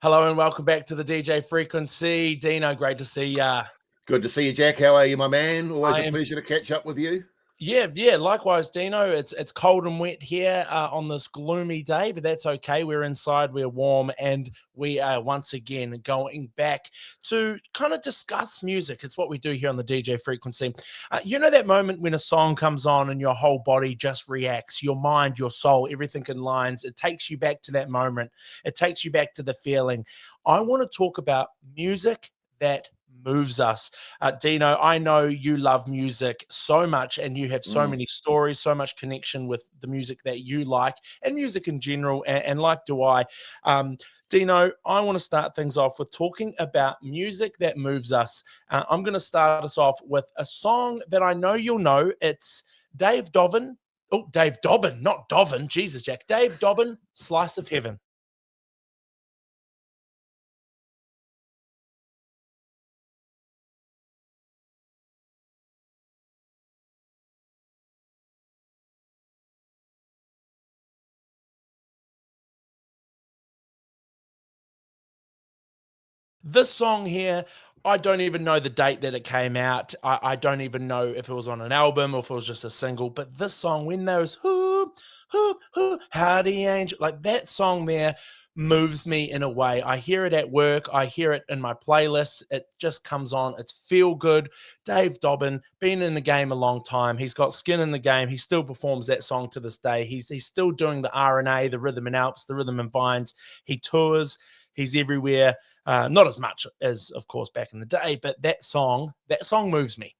Hello and welcome back to the DJ Frequency. Dino, great to see ya. Good to see you, Jack. How are you, my man? Always I a am, pleasure to catch up with you. yeah. Likewise, Dino. It's cold and wet here on this gloomy day, but that's okay. We're inside, we're warm, and we are once again going back to kind of discuss music. It's what we do here on the DJ Frequency. You know that moment when a song comes on and your whole body just reacts, your mind, your soul, everything aligns. It takes you back to that moment. It takes you back to the feeling. I want to talk about music that moves us. Dino, I know you love music so much and you have so many stories, so much connection with the music that you like and music in general, and like do I. Dino, I want to start things off with talking about music that moves us. I'm going to start us off with a song that I know you'll know. It's Dave Dobbin. Oh, Dave Dobbin, not Dobbin. Jesus, Jack. Dave Dobbin, Slice of Heaven. This song here, I don't even know the date that it came out. I don't even know if it was on an album or if it was just a single. But this song, when those whoop, whoop, whoop, howdy angel, like that song there moves me in a way. I hear it at work. I hear it in my playlists. It just comes on. It's feel good. Dave Dobbin, been in the game a long time. He's got skin in the game. He still performs that song to this day. He's still doing the R&A, the Rhythm and Alps, the Rhythm and Vines. He tours. He's everywhere. Not as much as, of course, back in the day, but that song moves me.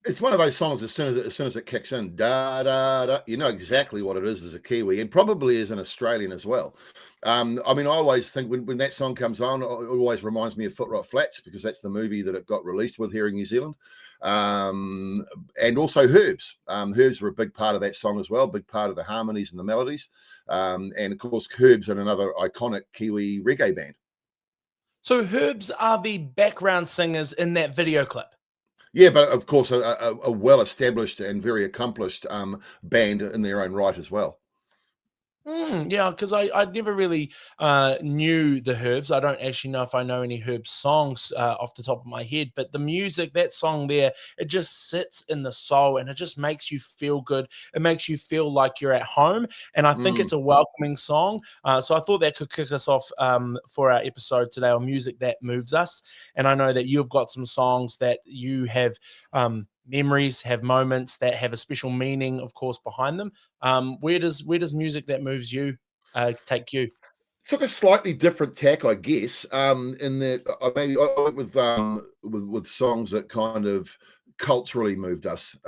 It's one of those songs. As soon as it kicks in, da da da, you know exactly what it is as a Kiwi, and probably as an Australian as well. I mean, I always think when that song comes on, it always reminds me of Foot Rot Flats because that's the movie that it got released with here in New Zealand, and also Herbs. Herbs were a big part of that song as well, big part of the harmonies and the melodies, and of course, Herbs are another iconic Kiwi reggae band. So Herbs are the background singers in that video clip. Yeah, but of course, a well-established and very accomplished band in their own right as well. Yeah, because I never really knew the Herbs. I don't actually know if I know any Herbs songs off the top of my head, but the music, that song there, it just sits in the soul and it just makes you feel good. It makes you feel like you're at home. And I think it's a welcoming song. So I thought that could kick us off for our episode today on music that moves us. And I know that you've got some songs that you have memories, have moments that have a special meaning, of course, behind them. Where does music that moves you take you? Took a slightly different tack, I guess, in that maybe I went with songs that kind of culturally moved us,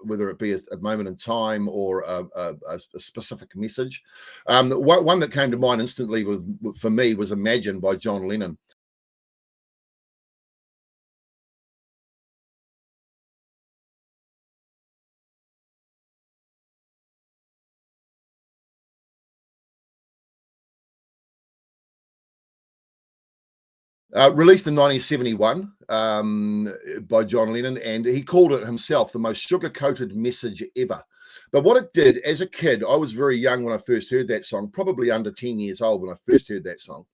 whether it be a moment in time or a specific message. One that came to mind instantly for me was "Imagine" by John Lennon. Released in 1971 by John Lennon, and he called it himself the most sugar-coated message ever. But what it did, as a kid, I was very young when I first heard that song, probably under 10 years old when I first heard that song.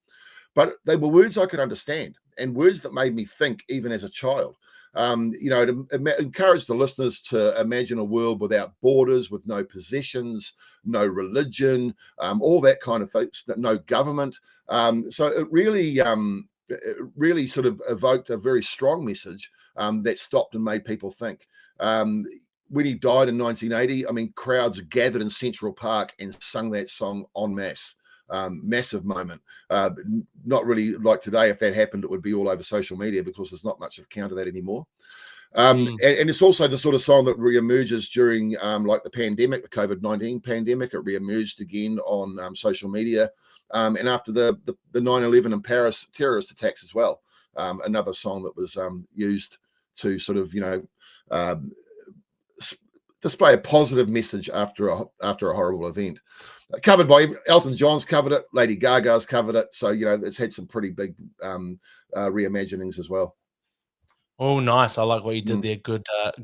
But they were words I could understand and words that made me think even as a child. It encouraged the listeners to imagine a world without borders, with no possessions, no religion, all that kind of things, no government. So it really sort of evoked a very strong message that stopped and made people think. When he died in 1980, I mean, crowds gathered in Central Park and sung that song en masse. Massive moment. Not really like today. If that happened, it would be all over social media because there's not much account of that anymore. And it's also the sort of song that reemerges during like the pandemic, the COVID-19 pandemic. It reemerged again on social media. And after the 9/11 in Paris terrorist attacks as well. Another song that was used to sort of, display a positive message after a horrible event. Covered by Elton John's covered it, Lady Gaga's covered it. So, it's had some pretty big reimaginings as well. Oh, nice. I like what you did there.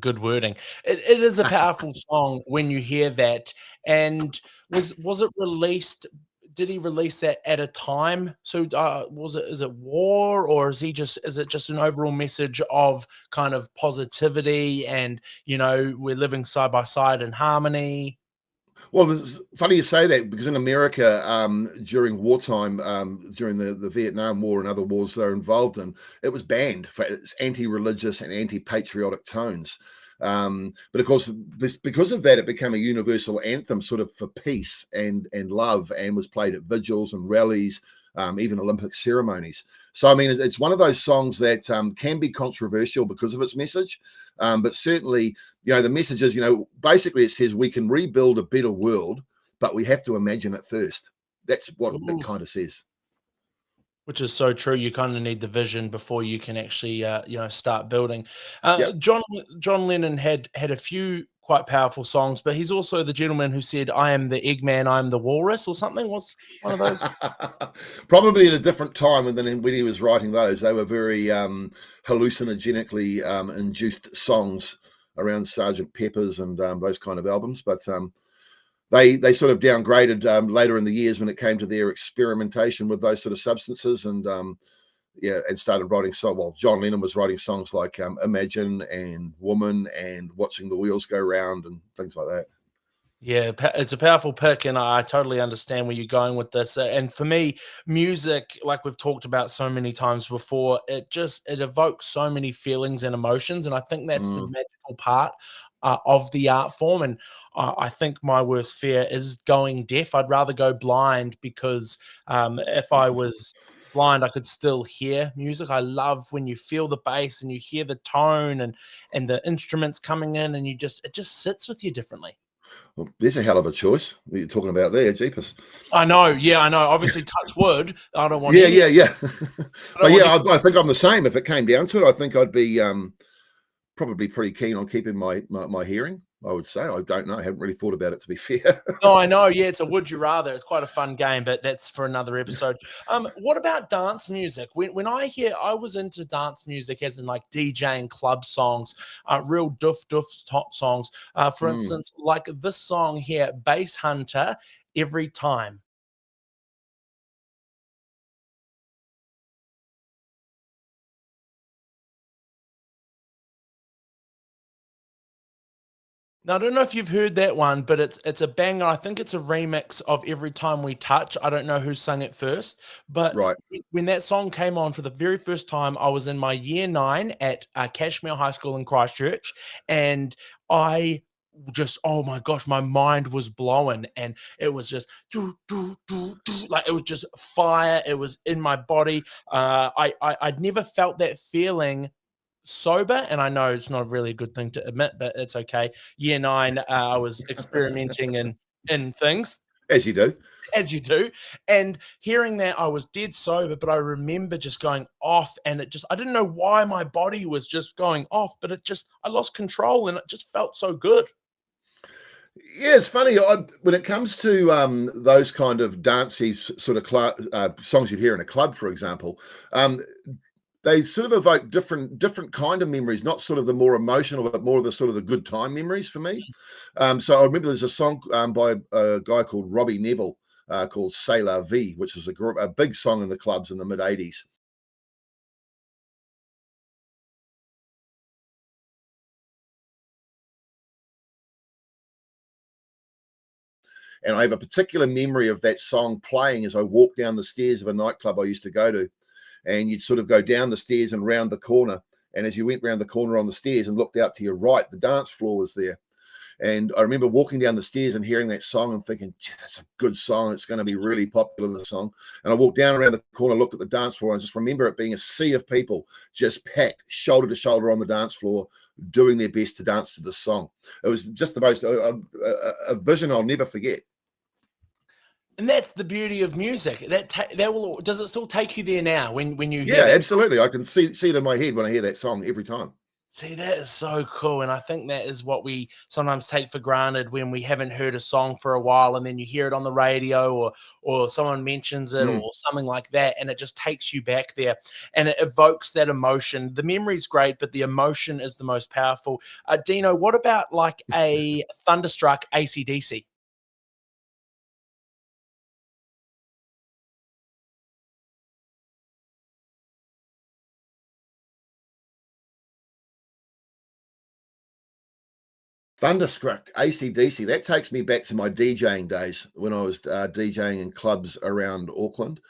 Good wording. It is a powerful song when you hear that. And was it released? did he release that at a time? So is it war, or is it just an overall message of kind of positivity and, you know, we're living side by side in harmony? Well, it's funny you say that because in America, during wartime, during the Vietnam War and other wars they're involved in, it was banned for its anti-religious and anti-patriotic tones. But of course, because of that, it became a universal anthem, sort of for peace and love, and was played at vigils and rallies, even Olympic ceremonies. So, I mean, it's one of those songs that can be controversial because of its message, but certainly, you know, the message is, you know, basically it says we can rebuild a better world, but we have to imagine it first. That's what it Ooh, kind of says. which is so true. You kind of need the vision before you can actually, you know, start building. Yeah. John Lennon had a few quite powerful songs, but he's also the gentleman who said, "I am the Eggman, I am the Walrus," or something. What's one of those? Probably at a different time than when he was writing those. They were very hallucinogenically induced songs around Sergeant Pepper's and those kind of albums. But they sort of downgraded later in the years when it came to their experimentation with those sort of substances, and yeah, and started writing songs. Well, John Lennon was writing songs like "Imagine" and "Woman" and "Watching the Wheels Go Round" and things like that. Yeah, it's a powerful pick, and I totally understand where you're going with this. And for me, music, like we've talked about so many times before, it evokes so many feelings and emotions, and I think that's the Mm. magical part of the art form. And I think my worst fear is going deaf. I'd rather go blind because if I was blind, I could still hear music. I love when you feel the bass and you hear the tone and the instruments coming in, and it just sits with you differently. Well, there's a hell of a choice that you're talking about there, jeepers. I know, yeah, I know. Obviously, touch wood. I don't want Yeah, any. yeah, yeah. I don't But want yeah, any. I think I'm the same. If it came down to it, I think I'd be probably pretty keen on keeping my hearing. I would say. I don't know. I haven't really thought about it, to be fair. No, I know. Yeah, it's a would you rather. It's quite a fun game, but that's for another episode. What about dance music? I was into dance music as in like DJing club songs, real top songs. For Mm. instance, like this song here, Bass Hunter, Every Time. Now, I don't know if you've heard that one, but it's a banger. I think it's a remix of Every Time We Touch. I don't know who sung it first, but Right. when that song came on for the very first time, I was in my year 9 at Cashmere High School in Christchurch, and I just, oh my gosh, my mind was blown, and it was just like it was just fire. It was in my body. I'd never felt that feeling sober, and I know it's not really a good thing to admit, but it's okay. Year 9, I was experimenting in things, As you do. as you do, and hearing that, I was dead sober, but I remember just going off, and I didn't know why my body was just going off, but I lost control, and it just felt so good. Yeah, it's funny. When it comes to those kind of dancey sort of songs you'd hear in a club, for example, um, they sort of evoke different kind of memories, not sort of the more emotional, but more of the sort of the good time memories for me. So I remember there's a song by a guy called Robbie Neville called "Sailor V," which was a big song in the clubs in the mid '80s. And I have a particular memory of that song playing as I walked down the stairs of a nightclub I used to go to. And you'd sort of go down the stairs and round the corner. And as you went round the corner on the stairs and looked out to your right, the dance floor was there. And I remember walking down the stairs and hearing that song and thinking, that's a good song. It's going to be really popular, the song. And I walked down around the corner, looked at the dance floor, and I just remember it being a sea of people just packed shoulder to shoulder on the dance floor, doing their best to dance to the song. It was just the most, a vision I'll never forget. And that's the beauty of music. That will does it still take you there now when you hear Yeah, that song? absolutely. I can see it in my head when I hear that song every time. See, that is so cool, and I think that is what we sometimes take for granted when we haven't heard a song for a while, and then you hear it on the radio or someone mentions it Mm. or something like that, and it just takes you back there, and it evokes that emotion. The memory's great, but the emotion is the most powerful. Dino, what about like a Thunderstruck AC/DC? Thunderstruck, AC/DC. That takes me back to my DJing days when I was DJing in clubs around Auckland,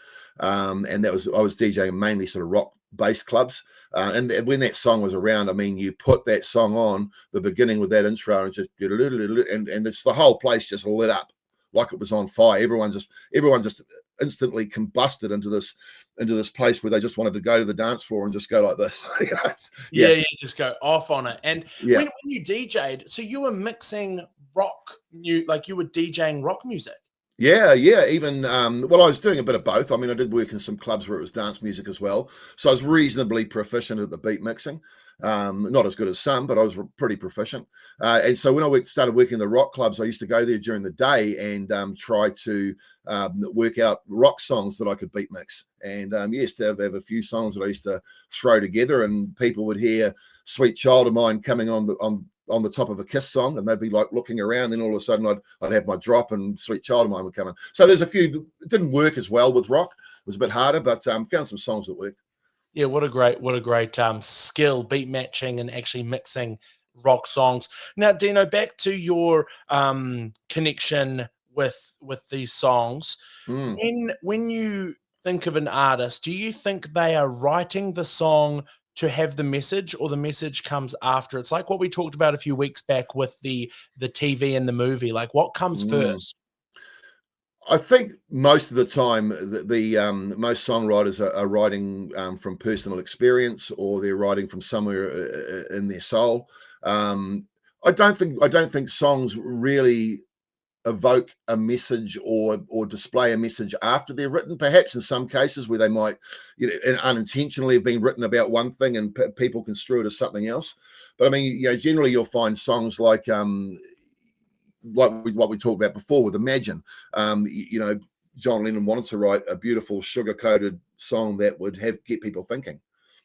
and I was DJing mainly sort of rock-based clubs. And when that song was around, I mean, you put that song on the beginning with that intro, and just and it's the whole place just lit up like it was on fire. Everyone just instantly combusted into this place where they just wanted to go to the dance floor and just go like this. Yeah, yeah, just go off on it. And Yeah. when you DJ'd, so you were mixing like you were DJing rock music. Yeah. Even well, I was doing a bit of both. I mean, I did work in some clubs where it was dance music as well, so I was reasonably proficient at the beat mixing. Not as good as some, but I was pretty proficient. And so when I started working in the rock clubs, I used to go there during the day and try to work out rock songs that I could beat mix. And yes, they have a few songs that I used to throw together, and people would hear "Sweet Child of Mine" coming on the top of a Kiss song, and they'd be like looking around. Then all of a sudden, I'd have my drop, and "Sweet Child of Mine" would come in. So there's a few that didn't work as well with rock. It was a bit harder, but found some songs that worked. Yeah, what a great skill, beat matching and actually mixing rock songs. Now, Dino, back to your connection with these songs. Mm. When you think of an artist, do you think they are writing the song to have the message, or the message comes after? It's like what we talked about a few weeks back with the TV and the movie. Like, what comes Mm. first? I think most of the time, most songwriters are writing from personal experience, or they're writing from somewhere in their soul. I don't think songs really evoke a message or display a message after they're written. Perhaps in some cases where they might, unintentionally have been written about one thing and people construe it as something else. But I mean, generally you'll find songs like what we talked about before with Imagine. John Lennon wanted to write a beautiful sugar-coated song that would get people thinking.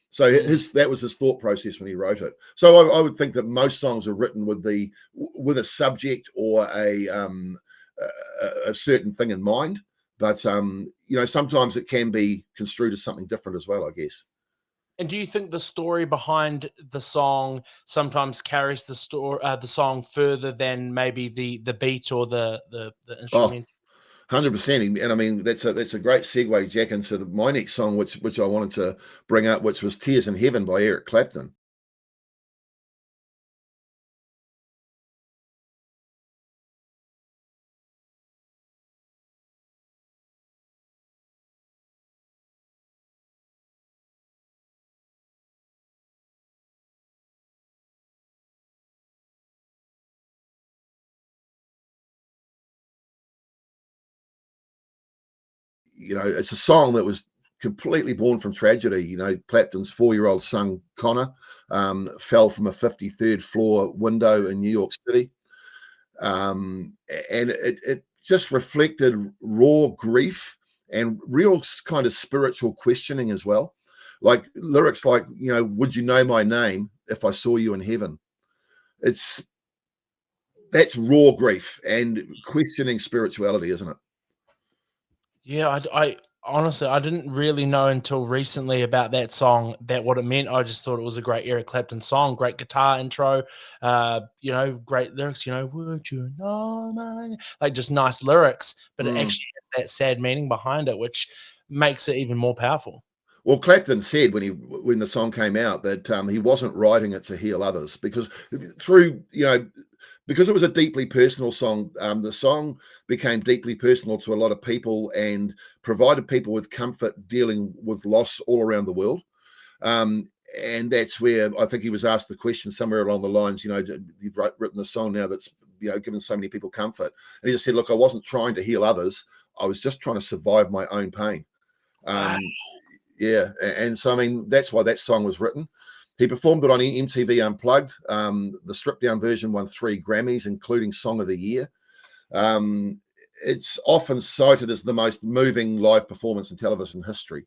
So that was his thought process when he wrote it. So I would think that most songs are written with a subject or a certain thing in mind. But sometimes it can be construed as something different as well, I guess. And do you think the story behind the song sometimes carries the song further than maybe the beat or the Oh, instrument? 100%. And I mean, that's a great segue, Jack, into my next song, which I wanted to bring up, which was "Tears in Heaven" by Eric Clapton. It's a song that was completely born from tragedy. Clapton's 4-year-old son Connor fell from a 53rd floor window in New York City, and it just reflected raw grief and real kind of spiritual questioning as well. Like lyrics like, "Would you know my name if I saw you in heaven?" That's raw grief and questioning spirituality, isn't it? Yeah, I honestly, I didn't really know until recently about that song, that what it meant. I just thought it was a great Eric Clapton song, great guitar intro, great lyrics, "Would you know my," like just nice lyrics, but it Mm. actually has that sad meaning behind it, which makes it even more powerful. Well, Clapton said when the song came out that he wasn't writing it to heal others, because because it was a deeply personal song. The song became deeply personal to a lot of people and provided people with comfort dealing with loss all around the world. And that's where I think he was asked the question somewhere along the lines, "You've written the song now that's given so many people comfort," and he just said, "Look, I wasn't trying to heal others. I was just trying to survive my own pain." Wow. Yeah, and so I mean that's why that song was written. He performed it on MTV Unplugged. The stripped down version won 3 Grammys, including Song of the Year. It's often cited as the most moving live performance in television history,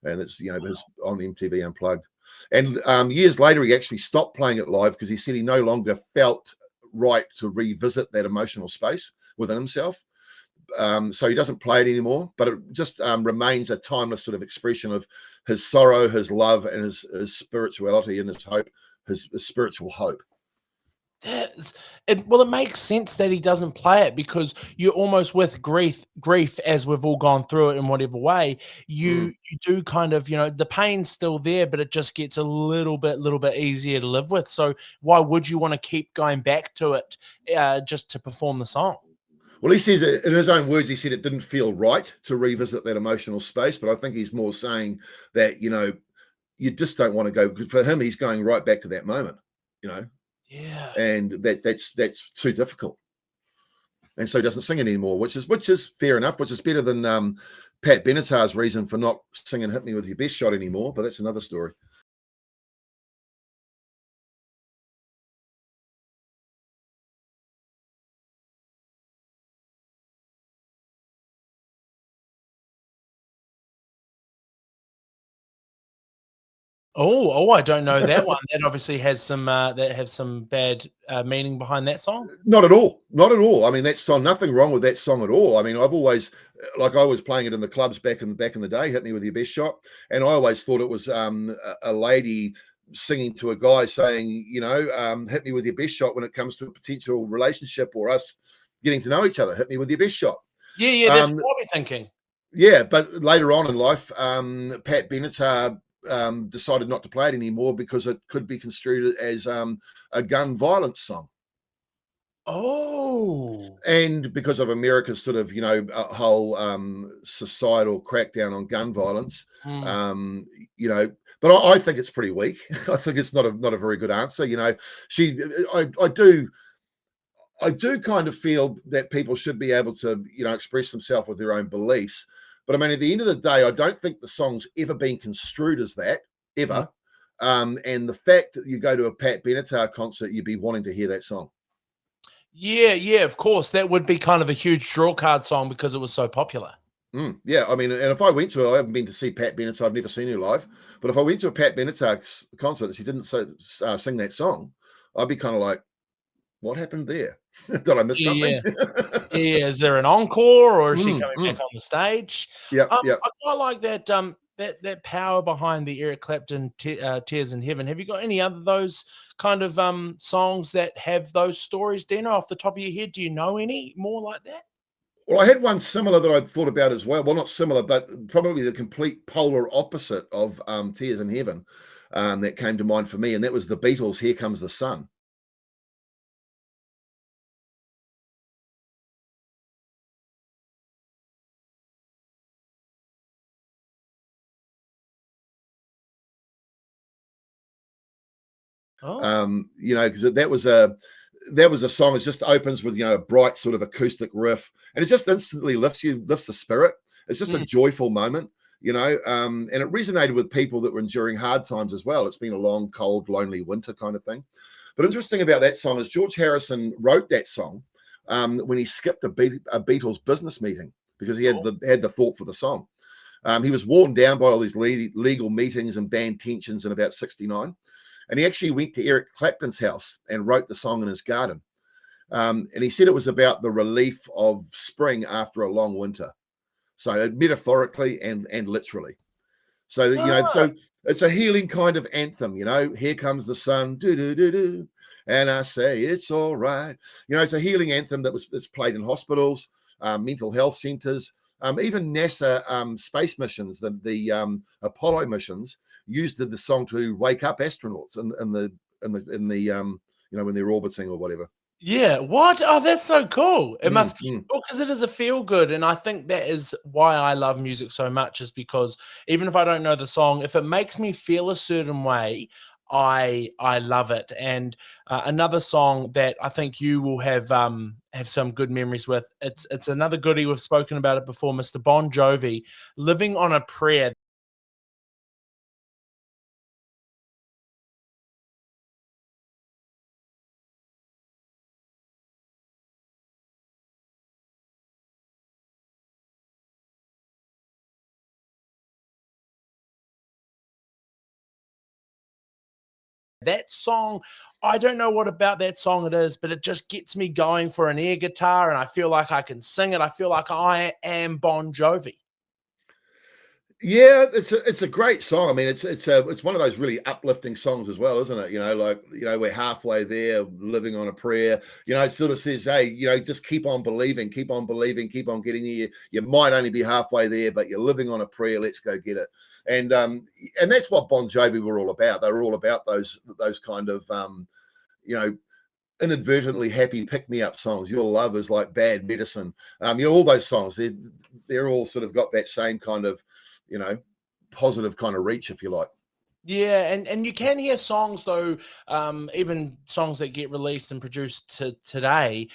and it's his on MTV Unplugged. And years later, he actually stopped playing it live because he said he no longer felt right to revisit that emotional space within himself. So he doesn't play it anymore, but it just remains a timeless sort of expression of his sorrow, his love, and his spirituality and his hope, his spiritual hope. That's well, it makes sense that he doesn't play it because you're almost with grief as we've all gone through it in whatever way, Mm. you do kind of, the pain's still there, but it just gets a little bit easier to live with. So why would you want to keep going back to it just to perform the song? Well, he says it in his own words. He said it didn't feel right to revisit that emotional space, but I think he's more saying that you just don't want to go. For him, he's going right back to that moment, you know, Yeah. and that's too difficult, and so he doesn't sing it anymore, which is fair enough, which is better than Pat Benatar's reason for not singing "Hit Me with Your Best Shot" anymore. But that's another story. I don't know that one. That obviously has some bad meaning behind that song. Not at all. Not at all. I mean, that song, nothing wrong with that song at all. I mean, I've always, like, I was playing it in the clubs back in the day. Hit me with your best shot, and I always thought it was a lady singing to a guy saying, hit me with your best shot when it comes to a potential relationship or us getting to know each other. Hit me with your best shot. Yeah, yeah, that's Um, what I'll be thinking. yeah, but later on in life, Pat Benatar decided not to play it anymore because it could be construed as a gun violence song. Oh. And because of America's sort of whole societal crackdown on gun violence, Mm. um, but I think it's pretty weak. I think it's not a very good answer. She, I do kind of feel that people should be able to express themselves with their own beliefs. But I mean, at the end of the day, I don't think the song's ever been construed as that Mm. ever. And the fact that you go to a Pat Benatar concert, you'd be wanting to hear that song. Yeah, yeah, of course. That would be kind of a huge draw card song because it was so popular. Yeah, I mean, and if I went to, I haven't been to see Pat Benatar. I've never seen her live. But if I went to a Pat Benatar concert and she didn't sing that song, I'd be kind of like, "What happened there? Did I miss Yeah, something?" yeah. Yeah, is there an encore or is she Mm, coming back mm. on the stage? Yep, yep. I quite like that power behind the Eric Clapton "Tears in Heaven." Have you got any other those kind of songs that have those stories, Dino? Off the top of your head, do you know any more like that? Well, I had one similar that I thought about as well. Well, not similar, but probably the complete polar opposite of Tears in Heaven that came to mind for me, and that was the Beatles' "Here Comes the Sun." Oh. Because that was a song. It just opens with a bright sort of acoustic riff, and it just instantly lifts the spirit. It's just a Mm. joyful moment, and it resonated with people that were enduring hard times as well. It's been a long, cold, lonely winter kind of thing. But interesting about that song is George Harrison wrote that song when he skipped a Beatles business meeting because he had the thought for the song. He was worn down by all these legal meetings and band tensions in about '69. And he actually went to Eric Clapton's house and wrote the song in his garden. And he said it was about the relief of spring after a long winter. So metaphorically and literally. So Ah, so it's a healing kind of anthem. Here comes the sun, do do do do, and I say it's all right. It's a healing anthem that's played in hospitals, mental health centers, even NASA space missions. The Apollo missions used the song to wake up astronauts in the when they're orbiting or whatever. yeah. What? Oh, that's so cool. It Mm, must, mm. well, because it is a feel good, and I think that is why I love music so much. Is because even if I don't know the song, if it makes me feel a certain way, I love it. And another song that I think you will have some good memories with. It's another goodie. We've spoken about it before, Mr. Bon Jovi, "Living on a Prayer." That song, I don't know what about that song it is, but it just gets me going for an air guitar, and I feel like I can sing it. I feel like I am Bon Jovi. Yeah, it's a great song. I mean, it's one of those really uplifting songs as well, isn't it? Like we're halfway there, living on a prayer. It sort of says, hey, just keep on believing, keep on believing, keep on getting there. You might only be halfway there, but you're living on a prayer. Let's go get it. And that's what Bon Jovi were all about. They were all about those kind of you know inadvertently happy pick me up songs. Your love is like bad medicine. All those songs. They're all sort of got that same kind of you know, positive kind of reach, if you like. Yeah, and you can hear songs though, even songs that get released and produced today,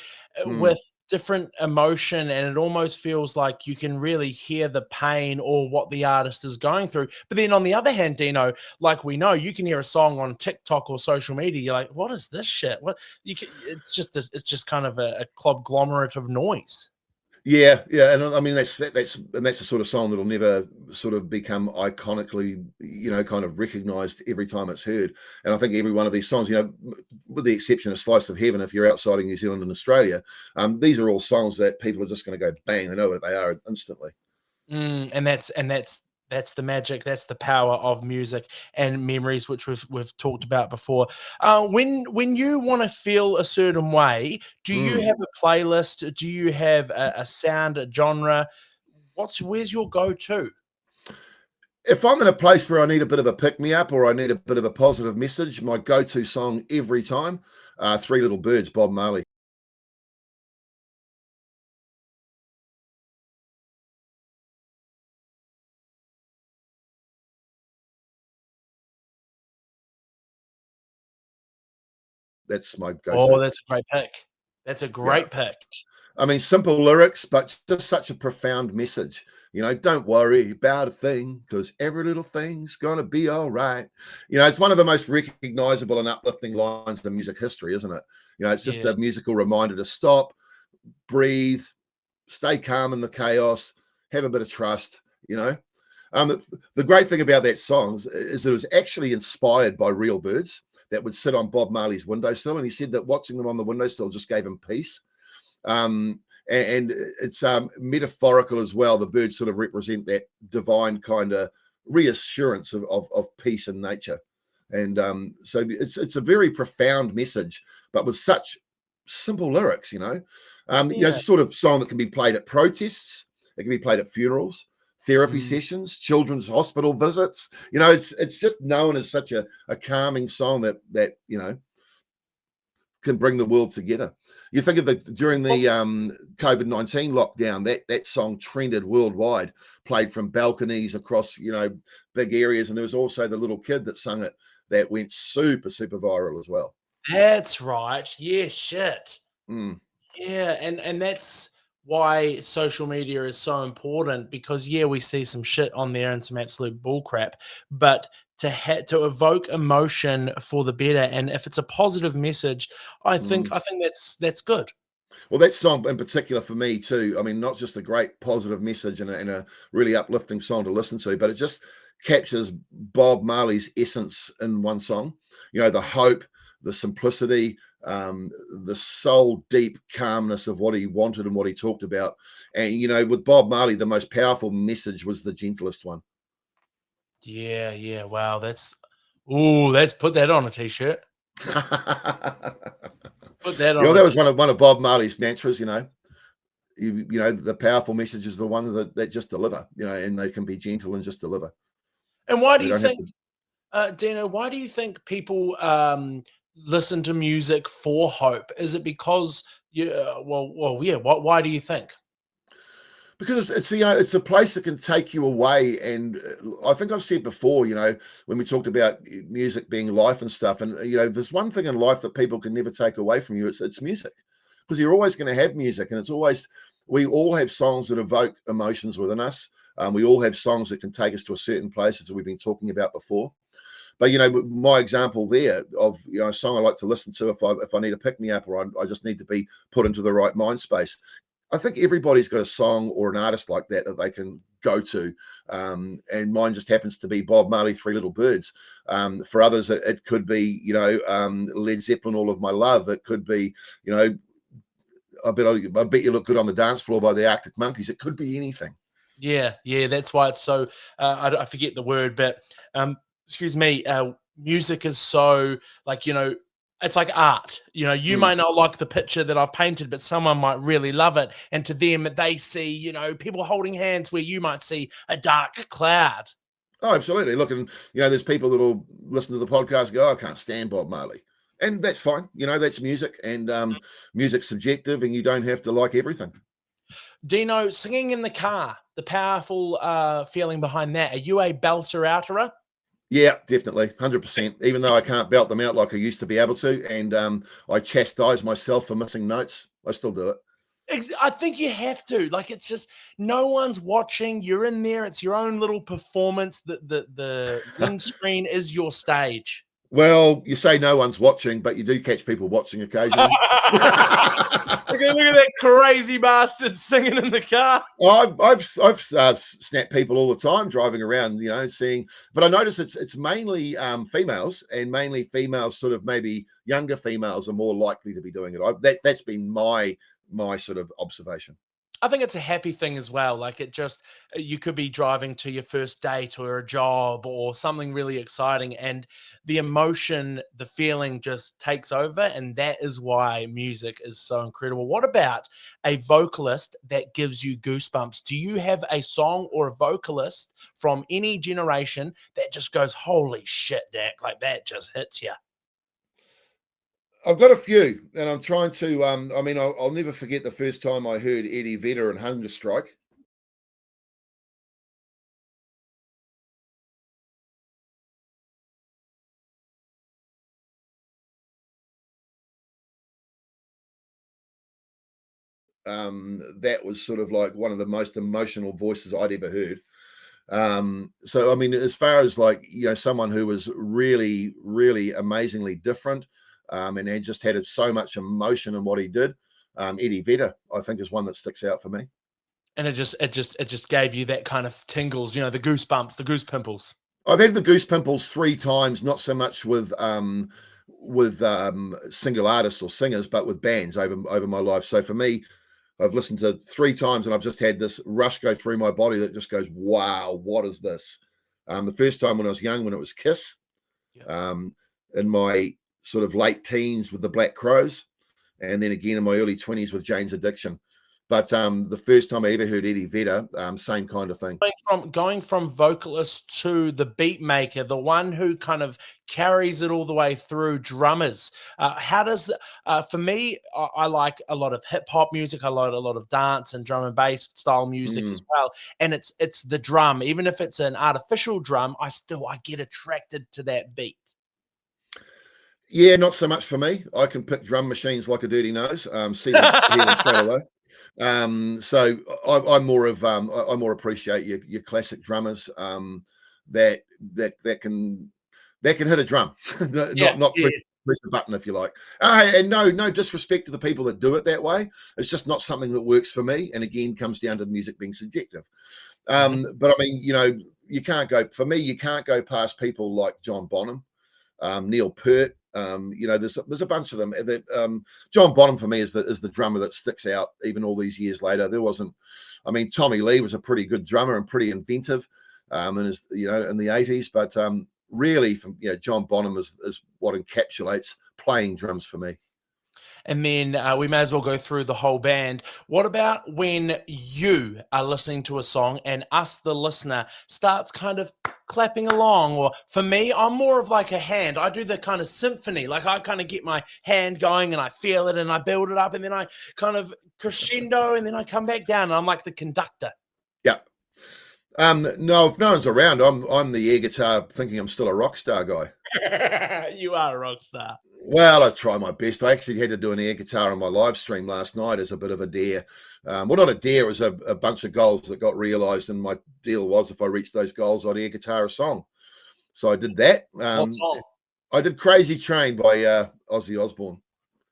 Mm. with different emotion, and it almost feels like you can really hear the pain or what the artist is going through. But then on the other hand, Dino, like we know, you can hear a song on TikTok or social media. You're like, what is this shit? What you can? It's just kind of a conglomerate of noise. Yeah, yeah, and I mean that's the sort of song that'll never sort of become iconically, kind of recognised every time it's heard. And I think every one of these songs, with the exception of "Slice of Heaven," if you're outside of New Zealand and Australia, these are all songs that people are just going to go bang, they know what they are instantly. And that's the magic. That's the power of music and memories, which we've talked about before. When you want to feel a certain way, do you Mm. have a playlist? Do you have a sound, a genre? Where's your go-to? If I'm in a place where I need a bit of a pick me up or I need a bit of a positive message, my go-to song every time, Three Little Birds, Bob Marley. That's my Oh, go-to. that's a great pick. That's a Yeah. great pick. I mean, simple lyrics, but just such a profound message. Don't worry about a thing because every little thing's going to be all right. It's one of the most recognizable and uplifting lines in music history, isn't it? It's just Yeah. a musical reminder to stop, breathe, stay calm in the chaos, have a bit of trust, you know. The great thing about that song is it was actually inspired by real birds that would sit on Bob Marley's windowsill. And he said that watching them on the windowsill just gave him peace. um, and it's metaphorical as well. The birds sort of represent that divine kind of reassurance of peace in nature, and so it's a very profound message, but with such simple lyrics. It's Yeah. a sort of song that can be played at protests. It can be played at funerals, therapy Mm. sessions, children's hospital visits. It's just known as such a calming song that can bring the world together. You think of during Well, the COVID-19 lockdown, that song trended worldwide, played from balconies across big areas, and there was also the little kid that sung it that went super super viral as well. that's right. Yeah, shit. Mm, Yeah, and that's why social media is so important, because yeah, we see some shit on there and some absolute bullcrap, but to evoke emotion for the better, and if it's a positive message, mm. I think that's good. Well, that song in particular for me too. I mean, not just a great positive message and a really uplifting song to listen to, but it just captures Bob Marley's essence in one song. The hope, the simplicity, the soul deep calmness of what he wanted and what he talked about. And with Bob Marley, the most powerful message was the gentlest one. Yeah, yeah. Wow, that's ooh, let's put that on a t-shirt. Put that on a That was t. one of Bob Marley's mantras. The powerful messages, the ones that just deliver. And they can be gentle and just deliver. And why do They you don't have think, to. Dino, why do you think people listen to music for hope? Is it because you? Yeah. Why do you think? Because it's a place that can take you away, and I think I've said before, when we talked about music being life and stuff, and there's one thing in life that people can never take away from you. It's music, because you're always going to have music, and we all have songs that evoke emotions within us. We all have songs that can take us to a certain place, as we've been talking about before. But my example there of a song I like to listen to if I need a pick me up, or I just need to be put into the right mind space. I think everybody's got a song or an artist like that they can go to, and mine just happens to be Bob Marley, Three Little Birds. For others, it could be Led Zeppelin, All of My Love. It could be you know I bet you look good on the dance floor by the Arctic Monkeys. It could be anything. Yeah, yeah, that's why it's so. I forget the word, but excuse me. Music is so like it's like art. You Mm. might not like the picture that I've painted, but someone might really love it, and to them, they see people holding hands where you might see a dark cloud. Oh, absolutely. Look, and there's people that'll listen to the podcast and go, "Oh, I can't stand Bob Marley," and that's fine. That's music, and music's subjective, and you don't have to like everything. Dino, singing in the car, the powerful feeling behind that. Are you a belter outerer? Yeah, definitely, 100%. Even though I can't belt them out like I used to be able to, and I chastise myself for missing notes, I still do it. I think you have to. Like, it's just no one's watching. You're in there. It's your own little performance. The windscreen is your stage. Well, you say no one's watching, but you do catch people watching occasionally. Look at that crazy bastard singing in the car. I've snapped people all the time driving around, seeing. But I notice it's mainly females, and mainly females, sort of maybe younger females, are more likely to be doing it. That's been my sort of observation. I think it's a happy thing as well. Like you could be driving to your first date or a job or something really exciting, and the emotion, the feeling just takes over. And that is why music is so incredible. What about a vocalist that gives you goosebumps? Do you have a song or a vocalist from any generation that just goes, holy shit, Dak, like that just hits you? I've got a few, and I'm trying to. I'll never forget the first time I heard Eddie Vedder and Hunger Strike. That was sort of like one of the most emotional voices I'd ever heard. So I mean, as far as like someone who was really, really amazingly different, and had just had so much emotion in what he did, Eddie Vedder, I think, is one that sticks out for me. And it just gave you that kind of tingles, the goosebumps, the goose pimples. I've had the goose pimples 3 times, not so much with single artists or singers, but with bands over my life. So for me, I've listened to 3 times, and I've just had this rush go through my body that just goes, "Wow, what is this?" The first time when I was young, when it was Kiss, Yeah. in my sort of late teens with the Black Crows, and then again in my early 20s with Jane's Addiction. But the first time I ever heard Eddie Vedder, same kind of thing. Going from vocalist to the beat maker, the one who kind of carries it all the way through, drummers. How does for me? I like a lot of hip hop music. I like a lot of dance and drum and bass style music as Mm. well. And it's the drum, even if it's an artificial drum, I get attracted to that beat. Yeah, not so much for me. I can pick drum machines like a dirty nose. Hear them straight away. So I'm more of I more appreciate your classic drummers, that can hit a drum, Yeah, not yeah. press a button if you like. And no disrespect to the people that do it that way. It's just not something that works for me. And again, comes down to music being subjective. Mhm. But I mean, you can't go for me. You can't go past people like John Bonham, Neil Peart. There's a bunch of them. That John Bonham for me is the drummer that sticks out even all these years later. There wasn't. I mean, Tommy Lee was a pretty good drummer and pretty inventive, in his in the 80s. But really, from John Bonham is what encapsulates playing drums for me. And then we may as well go through the whole band. What about when you are listening to a song and us, the listener, starts kind of clapping along? Or for me, I'm more of like a hand. I do the kind of symphony. Like I kind of get my hand going and I feel it and I build it up and then I kind of crescendo and then I come back down and I'm like the conductor. Yeah. No, if no one's around, I'm the air guitar thinking I'm still a rock star guy. You are a rock star. Well, I try my best. I actually had to do an air guitar on my live stream last night as a bit of a dare. Well, not a dare, it was a bunch of goals that got realised, and my deal was if I reached those goals, I'd air guitar a song. So I did that. What song? I did "Crazy Train" by Ozzy Osbourne.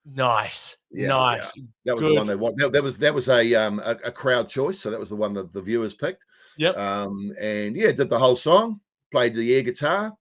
Nice. Yeah, yeah, Nice. that was the Good. one they want. That was a crowd choice, so that was the one that the viewers picked. Yep. And yeah, did the whole song, played the air guitar,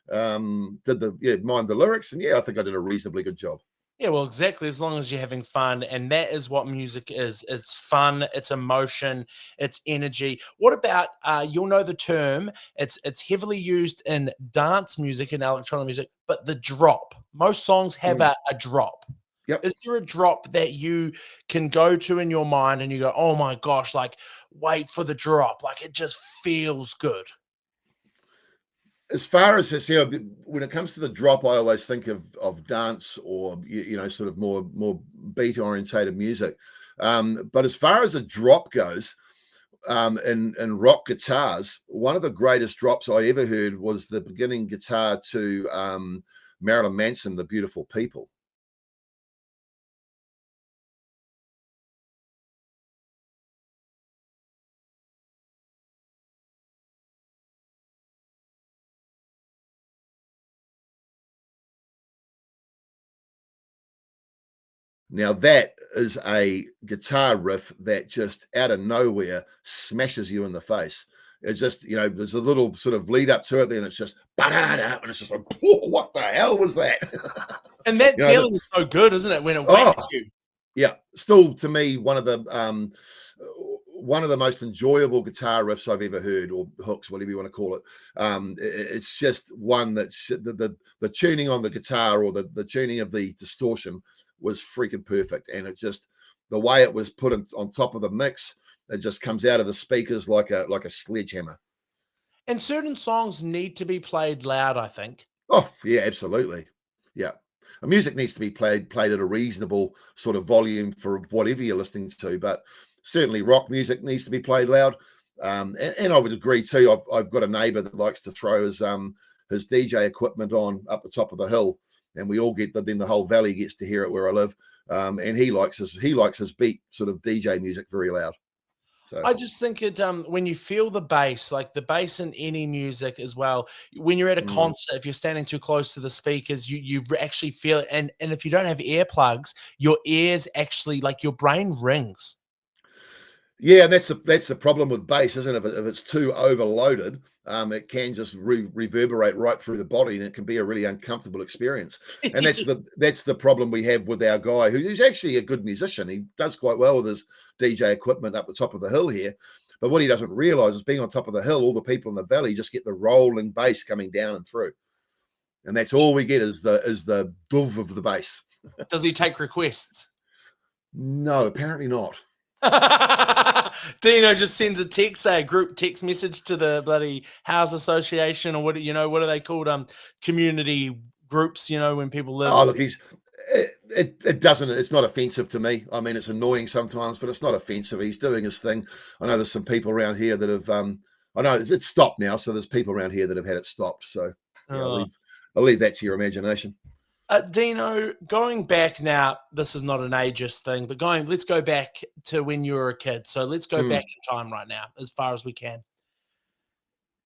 did the mind the lyrics, and yeah, I think I did a reasonably good job. Yeah, well, exactly. As long as you're having fun, and that is what music is. It's fun, it's emotion, it's energy. What about you'll know the term? It's heavily used in dance music and electronic music, but the drop. Most songs have Mm. a drop. Yep. Is there a drop that you can go to in your mind and you go, "Oh my gosh, like wait for the drop. Like it just feels good." As far as this, yeah, when it comes to the drop, I always think of dance or sort of more beat orientated music. But as far as a drop goes, in rock guitars, one of the greatest drops I ever heard was the beginning guitar to Marilyn Manson, "The Beautiful People." Now that is a guitar riff that just out of nowhere smashes you in the face. It's just, there's a little sort of lead up to it, then it's just ba-da-da, and it's just like, "Whoa, what the hell was that?" And that you know, the, feeling is so good, isn't it? When it oh, whacks you. yeah, still to me one of the most enjoyable guitar riffs I've ever heard, or hooks, whatever you want to call it. It's just one that the tuning on the guitar, or the tuning of the distortion, was freaking perfect, and it just, the way it was put on top of the mix, it just comes out of the speakers like a sledgehammer. And certain songs need to be played loud, I think. Oh, yeah, absolutely. Yeah. Music needs to be played at a reasonable sort of volume for whatever you're listening to, but certainly rock music needs to be played loud. And I would agree too. I've got a neighbour that likes to throw his DJ equipment on up the top of the hill, and we all get then the whole valley gets to hear it where I live. And he likes his beat sort of DJ music very loud. So. I just think it when you feel the bass, like the bass in any music as well, when you're at a Mm. concert, if you're standing too close to the speakers, you actually feel it. And if you don't have earplugs, your ears actually like your brain rings. Yeah, and that's the problem with bass, isn't it? If it's too overloaded, it can just reverberate right through the body, and it can be a really uncomfortable experience. And that's the problem we have with our guy, who's actually a good musician. He does quite well with his DJ equipment up the top of the hill here. But what he doesn't realize is, being on top of the hill, all the people in the valley just get the rolling bass coming down and through, and that's all we get is the dove of the bass. Does he take requests? No, apparently not. Dino just sends a text, say a group text message to the bloody house association, or what are they called? Community groups, when people Oh, live. look, it doesn't, it's not offensive to me. I mean, it's annoying sometimes, but it's not offensive. He's doing his thing. I know there's some people around here that have, I know it's stopped now. So there's people around here that have had it stopped. So yeah, I'll Oh. leave that to your imagination. Dino, going back now, this is not an ageist thing, but let's go back to when you were a kid. So let's go back Mm. in time right now, as far as we can.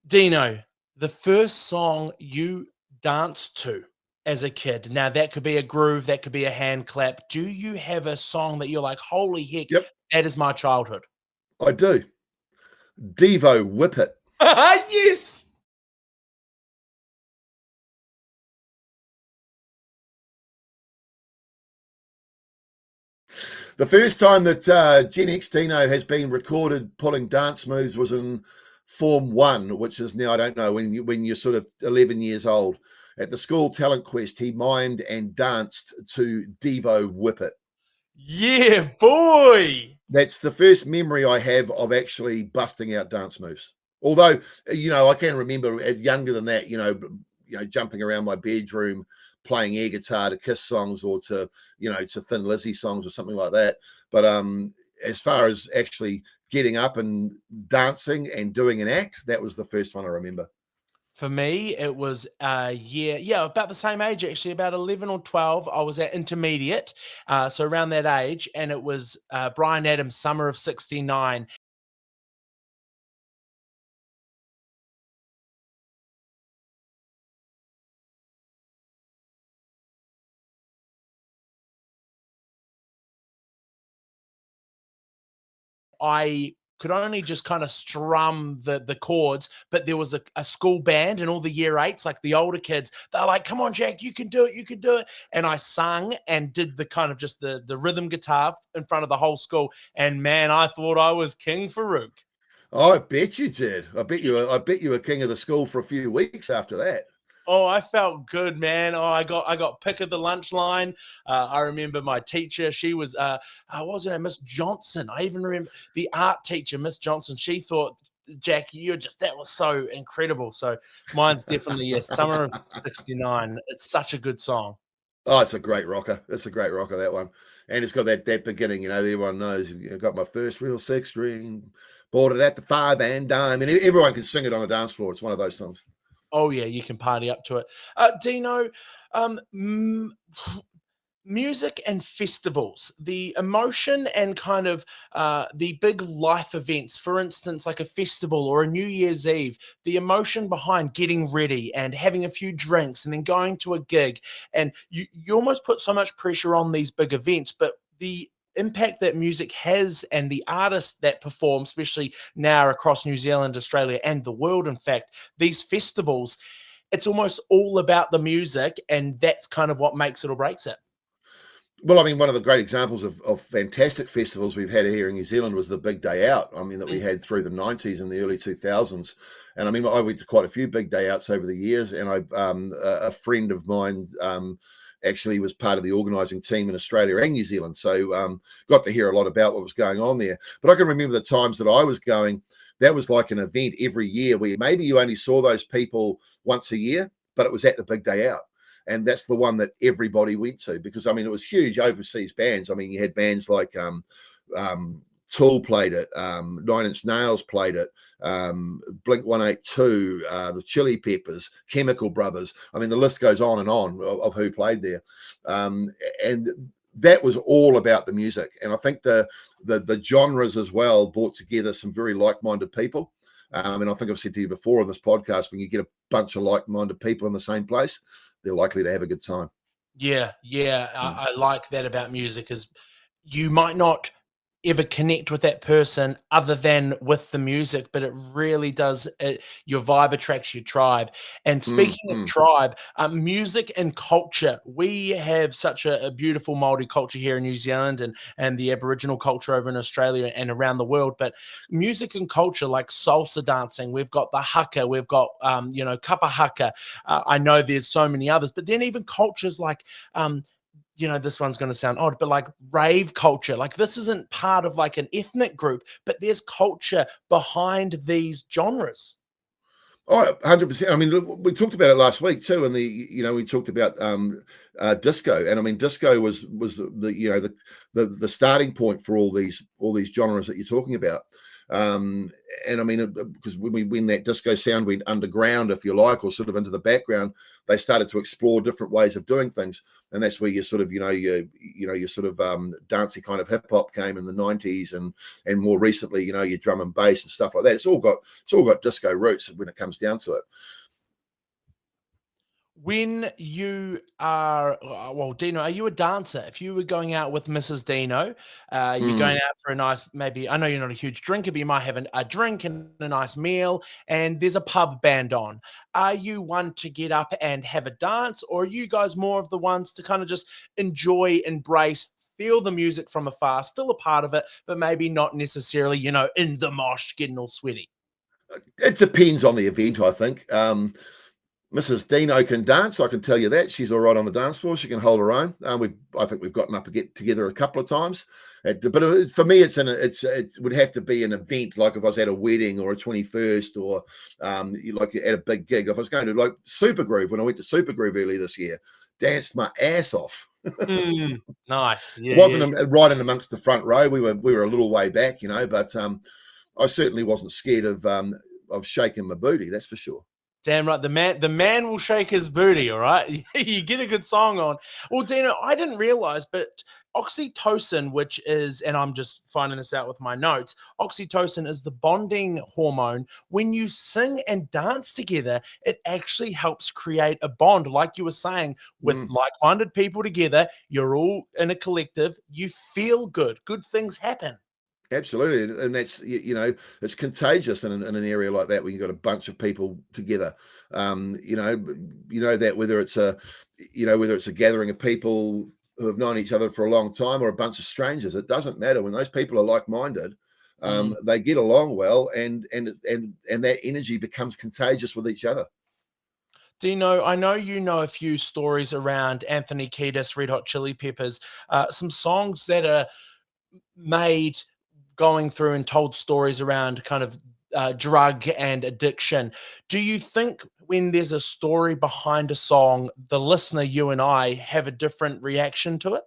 Dino, the first song you danced to as a kid. Now that could be a groove, that could be a hand clap. Do you have a song that you're like, holy heck, Yep, that is my childhood? I do. Devo, Whip It. Yes. The first time that Gen X Dino has been recorded pulling dance moves was in Form One, which is now, I don't know, when you're sort of 11 years old. At the school talent quest, he mimed and danced to Devo Whip It. Yeah, boy. That's the first memory I have of actually busting out dance moves. Although, I can remember younger than that, jumping around my bedroom playing air guitar to Kiss songs, or to Thin Lizzy songs or something like that. But as far as actually getting up and dancing and doing an act, that was the first one I remember. For me, it was yeah, about the same age actually, about 11 or 12. I was at intermediate, so around that age, and it was Brian Adams' Summer of '69. I could only just kind of strum the chords, but there was a school band and all the year eights, like the older kids, they're like, come on, Jack, you can do it, you can do it. And I sung and did the kind of just the rhythm guitar in front of the whole school. And man, I thought I was King Farouk. I bet you did. I bet you were king of the school for a few weeks after that. Oh, I felt good, man. Oh, I got pick of the lunch line. I remember my teacher. She was, what was her name? Miss Johnson. I even remember the art teacher, Miss Johnson. She thought, Jack, that was so incredible. So mine's definitely, yes, Summer of 69. It's such a good song. Oh, it's a great rocker. It's a great rocker, that one. And it's got that beginning, you know, everyone knows. I got my first real six string, bought it at the 5 and dime. And everyone can sing it on a dance floor. It's one of those songs. Oh, yeah, you can party up to it. Dino, music and festivals, the emotion and kind of the big life events, for instance, like a festival or a New Year's Eve, the emotion behind getting ready and having a few drinks and then going to a gig. And you almost put so much pressure on these big events, but the impact that music has and the artists that perform, especially now across New Zealand, Australia, and the world, in fact, these festivals, it's almost all about the music, and that's kind of what makes it or breaks it. Well, I mean, one of the great examples of fantastic festivals we've had here in New Zealand was the Big Day Out. I mean, that we had through the 90s and the early 2000s. And I mean, I went to quite a few Big Day Outs over the years, and a friend of mine actually was part of the organising team in Australia and New Zealand. So got to hear a lot about what was going on there. But I can remember the times that I was going, that was like an event every year where maybe you only saw those people once a year, but it was at the Big Day Out. And that's the one that everybody went to because, I mean, it was huge overseas bands. I mean, you had bands like Tool played it, 9 Inch Nails played it, Blink 182, the Chili Peppers, Chemical Brothers. I mean, the list goes on and on of who played there. And that was all about the music. And I think the genres as well brought together some very like-minded people. And I think I've said to you before on this podcast, when you get a bunch of like-minded people in the same place, they're likely to have a good time. Yeah, I like that about music is you might not ever connect with that person other than with the music, but it really does, your vibe attracts your tribe. And speaking of tribe, music and culture, we have such a beautiful Māori culture here in New Zealand and the Aboriginal culture over in Australia and around the world. But music and culture like salsa dancing, we've got the haka, we've got, kapa haka. I know there's so many others, but then even cultures like, this one's going to sound odd, but like rave culture, like this isn't part of like an ethnic group, but there's culture behind these genres. Oh, 100%. I mean, we talked about it last week too, and we talked about disco, and I mean, disco was the starting point for all these genres that you're talking about. And I mean, because when that disco sound went underground, if you like, or sort of into the background, they started to explore different ways of doing things, and that's where you sort of, your sort of dancey kind of hip hop came in the 90s, and more recently, your drum and bass and stuff like that. It's all got disco roots when it comes down to it. When you are, Dino, are you a dancer? If you were going out with Mrs. Dino, you're going out for a nice, maybe, I know you're not a huge drinker, but you might have a drink and a nice meal, and there's a pub band on. Are you one to get up and have a dance, or are you guys more of the ones to kind of just enjoy, embrace, feel the music from afar, still a part of it, but maybe not necessarily, in the mosh, getting all sweaty? It depends on the event, I think. Mrs. Dino can dance. I can tell you that she's all right on the dance floor. She can hold her own. I think we've gotten up to get together a couple of times. But for me, it would have to be an event, like if I was at a wedding or a 21st or like at a big gig. If I was going to like Super Groove, when I went to Super Groove earlier this year, danced my ass off. Nice. Yeah, it wasn't right in amongst the front row. We were a little way back, but I certainly wasn't scared of shaking my booty. That's for sure. Damn right. The man will shake his booty, all right? You get a good song on. Well, Dino, I didn't realize, but oxytocin, which is, and I'm just finding this out with my notes, oxytocin is the bonding hormone. When you sing and dance together, it actually helps create a bond, like you were saying, with like-minded people together. You're all in a collective. You feel good. Good things happen. Absolutely, and that's it's contagious in an area like that where you've got a bunch of people together. That whether it's a gathering of people who have known each other for a long time or a bunch of strangers, it doesn't matter. When those people are like-minded, Mm. they get along well, and that energy becomes contagious with each other. Dino, I know you know a few stories around Anthony Kiedis, Red Hot Chili Peppers, some songs that are made going through and told stories around kind of drug and addiction. Do you think when there's a story behind a song, the listener, you and I, have a different reaction to it?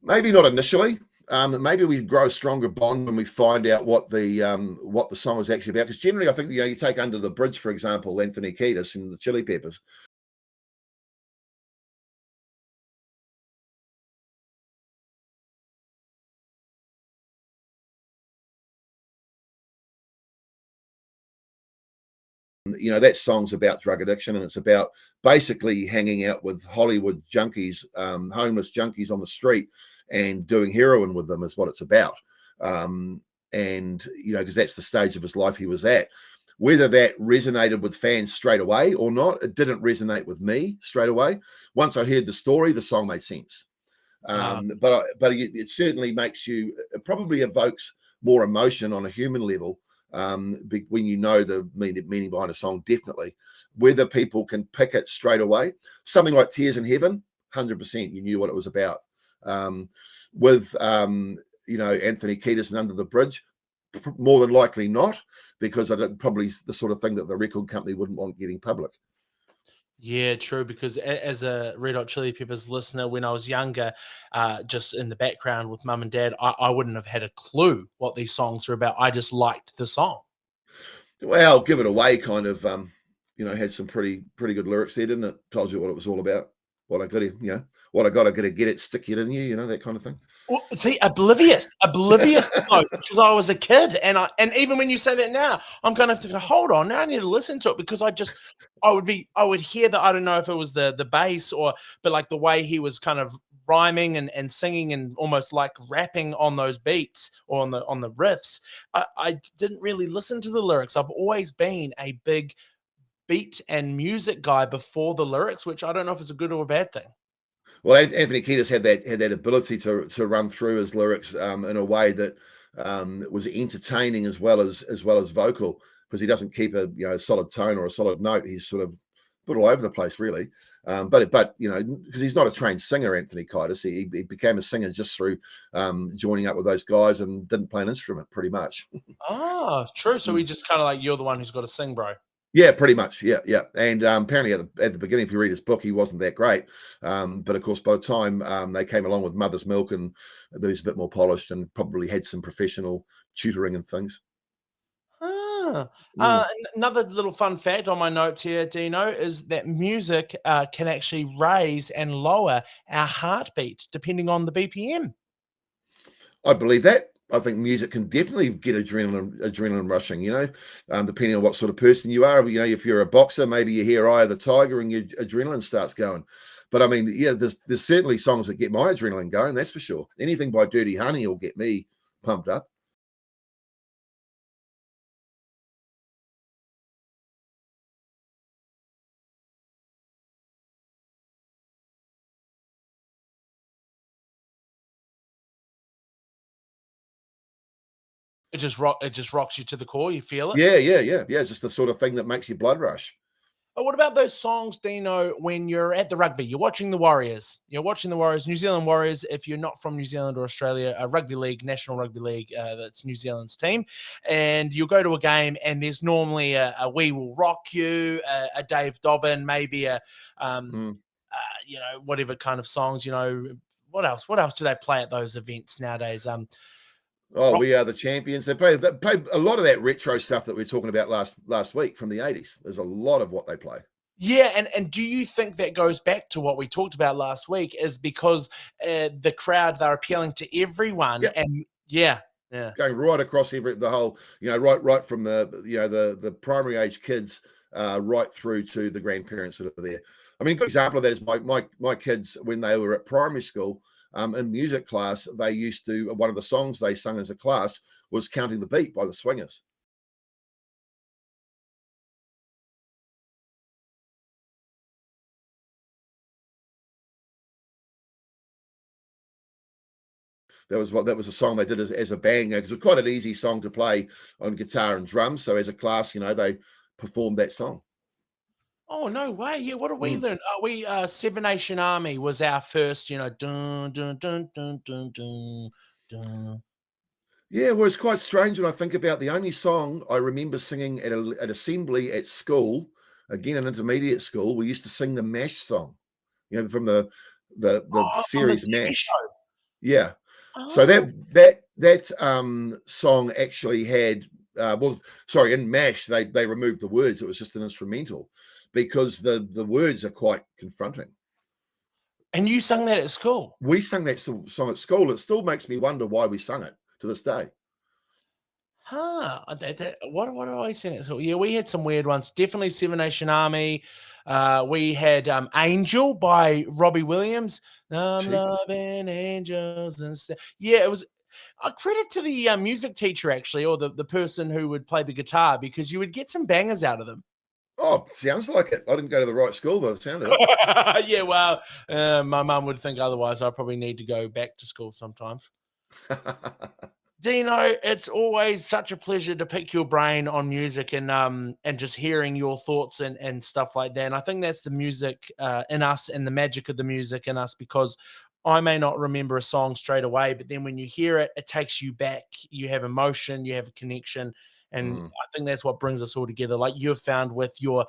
Maybe not initially. Maybe we grow a stronger bond when we find out what the song is actually about. Because generally, I think you take Under the Bridge, for example, Anthony Kiedis and the Chili Peppers. That song's about drug addiction, and it's about basically hanging out with Hollywood junkies, homeless junkies on the street, and doing heroin with them is what it's about. And because that's the stage of his life he was at. Whether that resonated with fans straight away or not, it didn't resonate with me straight away. Once I heard the story, the song made sense. Ah, But it certainly makes you, it probably evokes more emotion on a human level, when you know the meaning behind a song. Definitely, whether people can pick it straight away, something like Tears in Heaven, 100% you knew what it was about. With Anthony Kiedis and Under the Bridge, more than likely not, because probably the sort of thing that the record company wouldn't want getting public. yeah, true. Because as a Red Hot Chili Peppers listener, when I was younger, just in the background with mum and dad, I wouldn't have had a clue what these songs are about. I just liked the song. Well, Give It Away kind of had some pretty good lyrics there, didn't it? Told you what it was all about. What I got to get it, stick it in you, that kind of thing. Well, see, oblivious to those because I was a kid, and even when you say that now, I'm gonna have to go. Hold on, now I need to listen to it because I would hear that. I don't know if it was the bass but like the way he was kind of rhyming and singing and almost like rapping on those beats or on the riffs. I didn't really listen to the lyrics. I've always been a big beat and music guy before the lyrics, which I don't know if it's a good or a bad thing. Well, Anthony Kiedis had that ability to run through his lyrics in a way that was entertaining as well as vocal, because he doesn't keep a solid tone or a solid note. He's sort of put all over the place, really. But because he's not a trained singer, Anthony Kiedis, he became a singer just through joining up with those guys and didn't play an instrument, pretty much. Ah, true. So we just kind of like, you're the one who's got to sing, bro. Yeah, pretty much. Yeah, yeah. And apparently at the beginning, if you read his book, he wasn't that great. But of course, by the time they came along with Mother's Milk, and he was a bit more polished and probably had some professional tutoring and things. Ah, Mm. another little fun fact on my notes here, Dino, is that music can actually raise and lower our heartbeat depending on the BPM. I believe that. I think music can definitely get adrenaline rushing. Depending on what sort of person you are. If you're a boxer, maybe you hear "Eye of the Tiger" and your adrenaline starts going. But I mean, yeah, there's certainly songs that get my adrenaline going. That's for sure. Anything by Dirty Honey will get me pumped up. It just rocks you to the core. You feel it. Yeah, yeah, yeah, yeah. It's just the sort of thing that makes your blood rush. But what about those songs, Dino, when you're at the rugby? You're watching the Warriors. You're watching the Warriors, New Zealand Warriors. If you're not from New Zealand or Australia, a rugby league, National Rugby League, that's New Zealand's team. And you'll go to a game, and there's normally a "We Will Rock You," a Dave Dobbin, maybe um, Mm. whatever kind of songs. What else? What else do they play at those events nowadays? Oh, Rock. We Are the Champions. They play a lot of that retro stuff that we were talking about last week from the 80s. There's a lot of what they play. Yeah, and do you think that goes back to what we talked about last week? Is because the crowd, they're appealing to everyone, Yeah, and yeah, yeah. going right across the whole, right from the primary age kids right through to the grandparents that are there. I mean, a good example of that is my kids when they were at primary school. in music class, they used to, one of the songs they sung as a class was Counting the Beat by the Swingers. That was a song they did as a band, because it was quite an easy song to play on guitar and drums. So as a class, they performed that song. Oh, no way. Yeah, what did we Mm. learn? We Seven Nation Army was our first, dun dun dun dun dun dun dun. Yeah, well, it's quite strange when I think about the only song I remember singing at assembly at school, again in intermediate school. We used to sing the MASH song, from the Oh, from the series TV MASH. show. Yeah. So Oh. that song actually had in MASH they removed the words. It was just an instrumental, because the words are quite confronting. And you sung that at school? We sang that song at school. It still makes me wonder why we sung it to this day. Huh. What do I sing at school? Yeah, we had some weird ones. Definitely Seven Nation Army. We had Angel by Robbie Williams. I'm Cheapers. loving angels and stuff. Yeah, it was a credit to the music teacher, actually, or the person who would play the guitar, because you would get some bangers out of them. Oh, sounds like it. I didn't go to the right school by the sound of Yeah, well, my mum would think otherwise. I probably need to go back to school sometimes. it. Dino, it's always such a pleasure to pick your brain on music and just hearing your thoughts and stuff like that. And I think that's the music in us and the magic of the music in us, because I may not remember a song straight away, but then when you hear it, it takes you back. You have emotion, you have a connection. And Mm. I think that's what brings us all together. Like you've found with your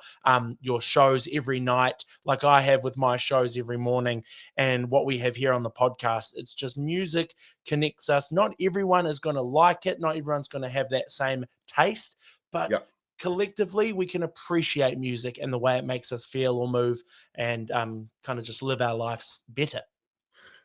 shows every night, like I have with my shows every morning, and what we have here on the podcast. It's just music connects us. Not everyone is going to like it. Not everyone's going to have that same taste, but Yep. collectively we can appreciate music and the way it makes us feel or move, and kind of just live our lives better.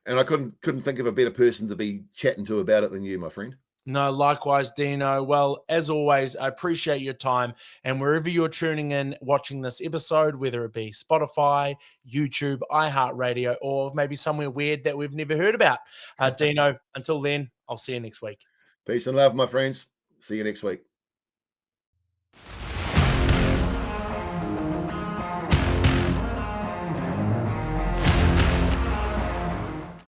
And I couldn't think of a better person to be chatting to about it than you, my friend. No, likewise, Dino. Well, as always, I appreciate your time. And wherever you're tuning in, watching this episode, whether it be Spotify, YouTube, iHeartRadio, or maybe somewhere weird that we've never heard about, Dino, until then, I'll see you next week. Peace and love, my friends. See you next week.